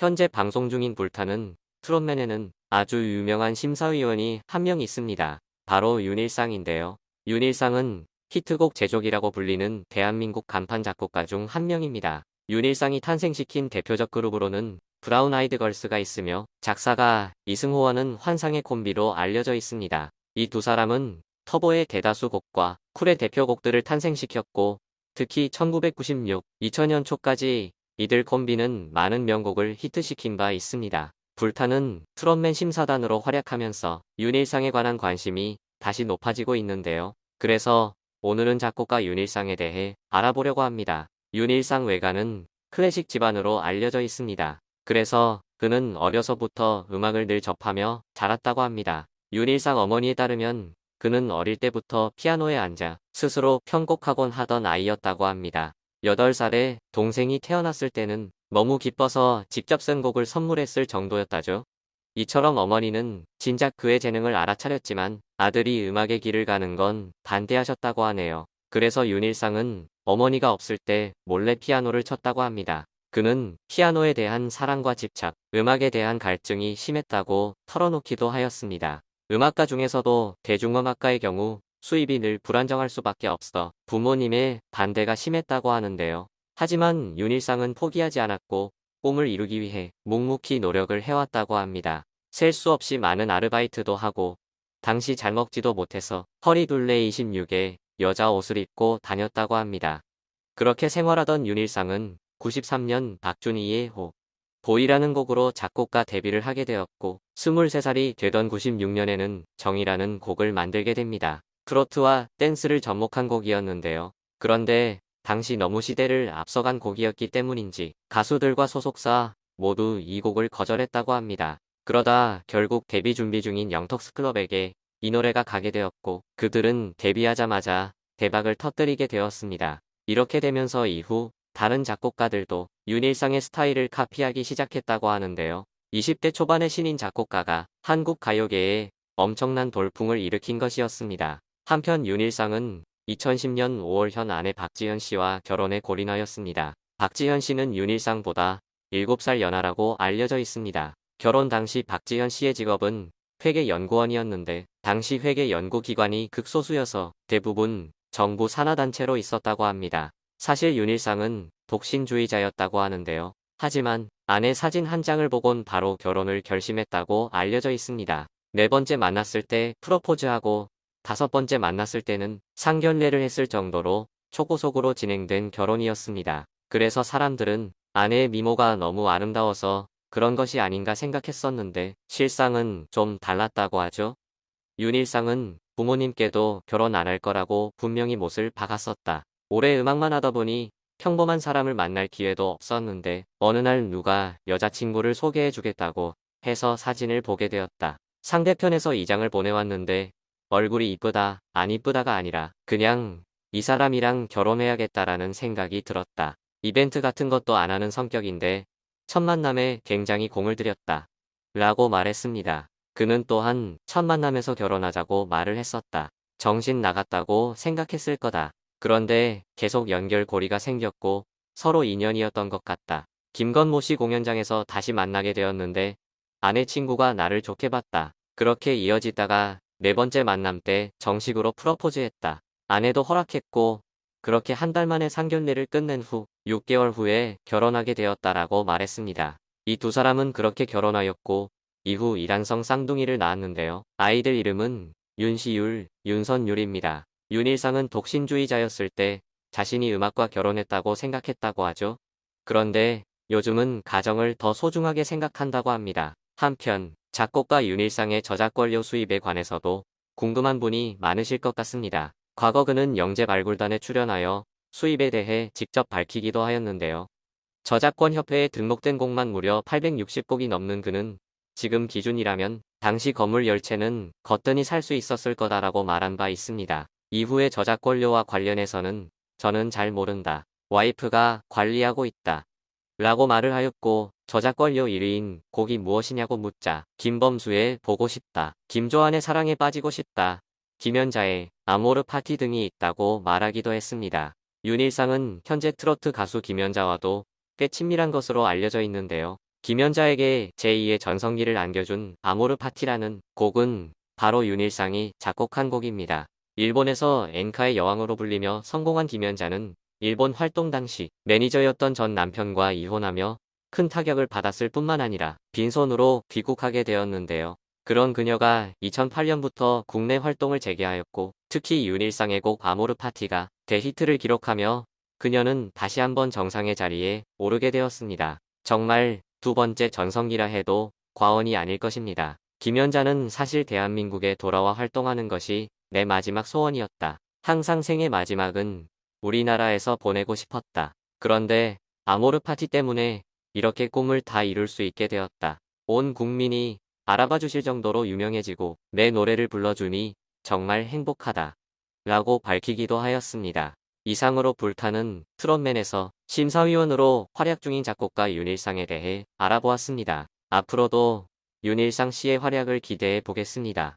현재 방송 중인 불타는 트롯맨에는 아주 유명한 심사위원이 한 명 있습니다. 바로 윤일상인데요. 윤일상은 히트곡 제조기라고 불리는 대한민국 간판 작곡가 중 한 명입니다. 윤일상이 탄생시킨 대표적 그룹으로는 브라운 아이드 걸스가 있으며 작사가 이승호와는 환상의 콤비로 알려져 있습니다. 이 두 사람은 터보의 대다수 곡과 쿨의 대표곡들을 탄생시켰고 특히 1996, 2000년 초까지 이들 콤비는 많은 명곡을 히트시킨 바 있습니다. 불타는 트롯맨 심사단으로 활약하면서 윤일상에 관한 관심이 다시 높아지고 있는데요. 그래서 오늘은 작곡가 윤일상에 대해 알아보려고 합니다. 윤일상 외가는 클래식 집안으로 알려져 있습니다. 그래서 그는 어려서부터 음악을 늘 접하며 자랐다고 합니다. 윤일상 어머니에 따르면 그는 어릴 때부터 피아노에 앉아 스스로 편곡하곤 하던 아이였다고 합니다. 8살에 동생이 태어났을 때는 너무 기뻐서 직접 쓴 곡을 선물했을 정도였다죠. 이처럼 어머니는 진작 그의 재능을 알아차렸지만 아들이 음악의 길을 가는 건 반대하셨다고 하네요. 그래서 윤일상은 어머니가 없을 때 몰래 피아노를 쳤다고 합니다. 그는 피아노에 대한 사랑과 집착, 음악에 대한 갈증이 심했다고 털어놓기도 하였습니다. 음악가 중에서도 대중음악가의 경우 수입이 늘 불안정할 수밖에 없어 부모님의 반대가 심했다고 하는데요. 하지만 윤일상은 포기하지 않았고 꿈을 이루기 위해 묵묵히 노력을 해왔다고 합니다. 셀 수 없이 많은 아르바이트도 하고 당시 잘 먹지도 못해서 허리둘레 26에 여자 옷을 입고 다녔다고 합니다. 그렇게 생활하던 윤일상은 93년 박준희의 보이라는 곡으로 작곡가 데뷔를 하게 되었고 23살이 되던 96년에는 정이라는 곡을 만들게 됩니다. 트로트와 댄스를 접목한 곡이었는데요. 그런데 당시 너무 시대를 앞서간 곡이었기 때문인지 가수들과 소속사 모두 이 곡을 거절했다고 합니다. 그러다 결국 데뷔 준비 중인 영턱스클럽에게 이 노래가 가게 되었고 그들은 데뷔하자마자 대박을 터뜨리게 되었습니다. 이렇게 되면서 이후 다른 작곡가들도 윤일상의 스타일을 카피하기 시작했다고 하는데요. 20대 초반의 신인 작곡가가 한국 가요계에 엄청난 돌풍을 일으킨 것이었습니다. 한편 윤일상은 2010년 5월 현 아내 박지현 씨와 결혼에 골인하였습니다. 박지현 씨는 윤일상보다 7살 연하라고 알려져 있습니다. 결혼 당시 박지현 씨의 직업은 회계연구원이었는데 당시 회계연구기관이 극소수여서 대부분 정부 산하단체로 있었다고 합니다. 사실 윤일상은 독신주의자였다고 하는데요. 하지만 아내 사진 한 장을 보곤 바로 결혼을 결심했다고 알려져 있습니다. 4번째 만났을 때 프로포즈하고 5번째 만났을 때는 상견례를 했을 정도로 초고속으로 진행된 결혼이었습니다. 그래서 사람들은 아내의 미모가 너무 아름다워서 그런 것이 아닌가 생각했었는데 실상은 좀 달랐다고 하죠. 윤일상은 부모님께도 결혼 안 할 거라고 분명히 못을 박았었다. 오래 음악만 하다 보니 평범한 사람을 만날 기회도 없었는데 어느 날 누가 여자친구를 소개해주겠다고 해서 사진을 보게 되었다. 상대편에서 이 장을 보내왔는데 얼굴이 이쁘다, 안 이쁘다가 아니라 그냥 이 사람이랑 결혼해야겠다라는 생각이 들었다. 이벤트 같은 것도 안 하는 성격인데 첫 만남에 굉장히 공을 들였다. 라고 말했습니다. 그는 또한 첫 만남에서 결혼하자고 말을 했었다. 정신 나갔다고 생각했을 거다. 그런데 계속 연결고리가 생겼고 서로 인연이었던 것 같다. 김건모 씨 공연장에서 다시 만나게 되었는데 아내 친구가 나를 좋게 봤다. 그렇게 이어지다가 4번째 만남 때 정식으로 프러포즈했다. 아내도 허락했고 그렇게 한 달 만에 상견례를 끝낸 후 6개월 후에 결혼하게 되었다라고 말했습니다. 이 두 사람은 그렇게 결혼하였고 이후 이란성 쌍둥이를 낳았는데요. 아이들 이름은 윤시율, 윤선율입니다. 윤일상은 독신주의자였을 때 자신이 음악과 결혼했다고 생각했다고 하죠. 그런데 요즘은 가정을 더 소중하게 생각한다고 합니다. 한편 작곡가 윤일상의 저작권료 수입에 관해서도 궁금한 분이 많으실 것 같습니다. 과거 그는 영재발굴단에 출연하여 수입에 대해 직접 밝히기도 하였는데요. 저작권협회에 등록된 곡만 무려 860곡이 넘는 그는 지금 기준이라면 당시 건물 10채는 거뜬히 살 수 있었을 거다라고 말한 바 있습니다. 이후의 저작권료와 관련해서는 저는 잘 모른다. 와이프가 관리하고 있다. 라고 말을 하였고 저작권료 1위인 곡이 무엇이냐고 묻자 김범수의 보고 싶다. 김조한의 사랑에 빠지고 싶다. 김연자의 아모르 파티 등이 있다고 말하기도 했습니다. 윤일상은 현재 트로트 가수 김연자와도 꽤 친밀한 것으로 알려져 있는데요. 김연자에게 제2의 전성기를 안겨준 아모르 파티라는 곡은 바로 윤일상이 작곡한 곡입니다. 일본에서 엔카의 여왕으로 불리며 성공한 김연자는 일본 활동 당시 매니저였던 전 남편과 이혼하며 큰 타격을 받았을 뿐만 아니라 빈손으로 귀국하게 되었는데요. 그런 그녀가 2008년부터 국내 활동을 재개하였고 특히 윤일상의 곡 아모르 파티가 대히트를 기록하며 그녀는 다시 한번 정상의 자리에 오르게 되었습니다. 정말 두 번째 전성기라 해도 과언이 아닐 것입니다. 김연자는 사실 대한민국에 돌아와 활동하는 것이 내 마지막 소원이었다. 항상 생의 마지막은 우리나라에서 보내고 싶었다. 그런데 아모르 파티 때문에 이렇게 꿈을 다 이룰 수 있게 되었다. 온 국민이 알아봐 주실 정도로 유명해지고 내 노래를 불러주니 정말 행복하다. 라고 밝히기도 하였습니다. 이상으로 불타는 트롯맨에서 심사위원으로 활약 중인 작곡가 윤일상에 대해 알아보았습니다. 앞으로도 윤일상 씨의 활약을 기대해 보겠습니다.